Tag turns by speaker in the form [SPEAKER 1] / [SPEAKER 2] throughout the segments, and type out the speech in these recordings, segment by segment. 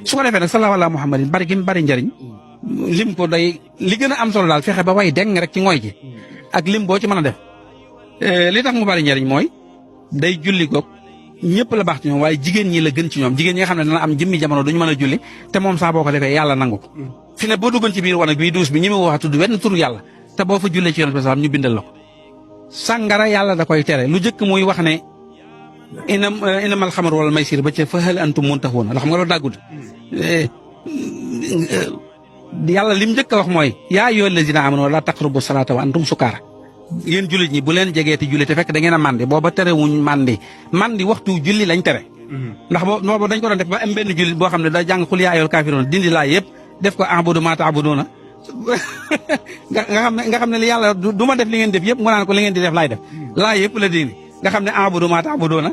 [SPEAKER 1] su ko defee nag sallallahu ala muhammadin bari gi mu bari njariñ lim ko day li gën a am solo daal fexe ba way deng rek ci ngooy gi ak lim boo ci mën a def li tax mu bari njariñ mooy day julli goog ñëpp la baax ci ñoom waaye jigéen ñi la gën ci ñoom jigéen ñi nga xam ne dana am jëmmi jamono duñu mën a julli te moom saa boo ko defee yàlla nangu ko fi ne boo duggoon ci biir wanag bii duus bi ñi mu wax tudd wenn turu yàlla te boo fa jullee ci yonent bi sallam ñu bindal la ko sàngara yàlla da koy tere lu jëkk muy wax ne inamal xamar wal maysir ba ca fa hal antum muntahuna ndax xam nga loolu dàggul yàlla lim njëkk a wax mooy yaa ayyuhal lazina amanu la taqrabu salata wa antum sukaara yéen jullit ñi bu leen jegeeti julli te fekk da ngeen a mandi booba terewuñ mandi waxtu julli lañ tere ndax boobu dañ ko doon def ba am benn jullit boo xam ne da jàng xul yaa ayyuhal kaafiruun dindi laa yëpp def ko a'budu maa ta'buduuna nga xam ne li yàlla du ma def li ngeen def yëpp mu naan ko li ngeen di def laay def laa yëpp la dindi nga xam ne a'budu maa ta'buduuna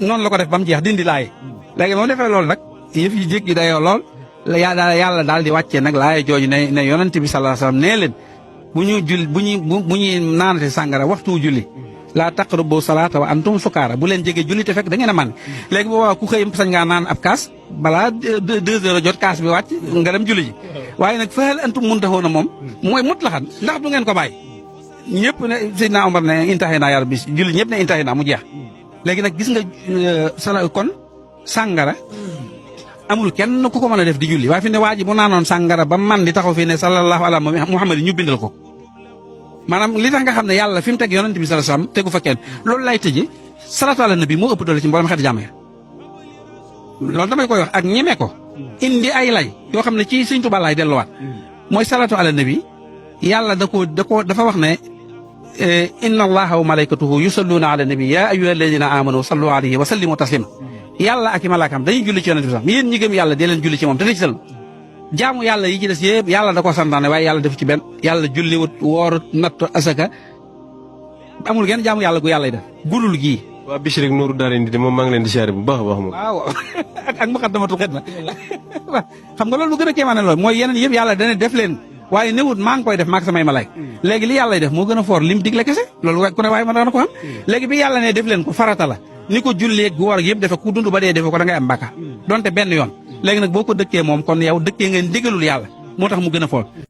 [SPEAKER 1] noonu la ko def ba mu jeex dindi laa yi léegi moom defee loolu nag yëf yi jéggi dayoo lool yàlla daal di wàccee nag laay jooju ne yonent bi sallallahu alayhi wasallam nee leen bu ñuy naanate sàngara waxtu julli laa taqrabu salaata wa antum sukaara bu leen jege julli te fekk da ngeen a man léegi boobaa ku xëy sañ ngaa naan ab kaas balaa 2 heures jot kaas bi wàcc nga dem julli ji waaye nag fa hal antum muntahuuna moom mooy mutlaxan ndax du ngeen ko bàyyi ñëpp ne Seydina Omar ne intahinaa yaa rabbi julli ñëpp ne intahinaa mu jeex léegi nag gis nga kon sàngara amul kenn ku ko mën a def di julli waaye fi ne waa ji bu naanoon sàngara ba man di taxaw fii ne sallallahu ala muhammad ñu bindal ko maanaam li tax nga xam ne yàlla fi mu teg yonent bi sallallahu alayhi wasallam tegu fa kenn loolu lay tëji salatu ala nabi moo ëpp doole ci mboolem xeeti jàmm ya loolu damay koy wax ak ñeme ko indi ay lay yoo xam ne ci Sëriñ Tuubaa laay delluwaat mooy salatu ala nabi yàlla dafa wax ne inna allaha wa malaikatahu yusalluna ala nabi ya ayyuha alladina amanu sallu alayhi wa sallimu taslima yàlla ak i malaakam dañuy julli ci yonent bi sax yéen ñi gëm yàlla dee leen julli ci moom te di ci sal jaamu yàlla yi ci des yëpp yàlla da ko santaane waaye yàlla def ci benn yàlla julliwut woorut nattu asaka amul genn jaamu yàlla gu yàlla def gulul gii
[SPEAKER 2] waa Bichri Nourou Darayni de moom maa ngi leen di siyaare bu baax a baax moom
[SPEAKER 1] waaw ak Muxaddamatul Xidma xam nga loolu lu gën a kéemaane loolu mooy yeneen yëpp yàlla dana def leen waaye newut maa ngi koy def maak samay malaay léegi li yàlla def moo gën a foor lim digle kese loolu ku ne waaye ma dana ko xam léegi bi yàlla ne def leen ko farata la ni ko jullee gu war yëpp defe ku dund ba dee defe ko da ngay am bàkkaar donte benn yoon léegi nag boo ko dëkkee moom kon yow dëkkee ngeen digalul yàlla moo tax mu gën a foor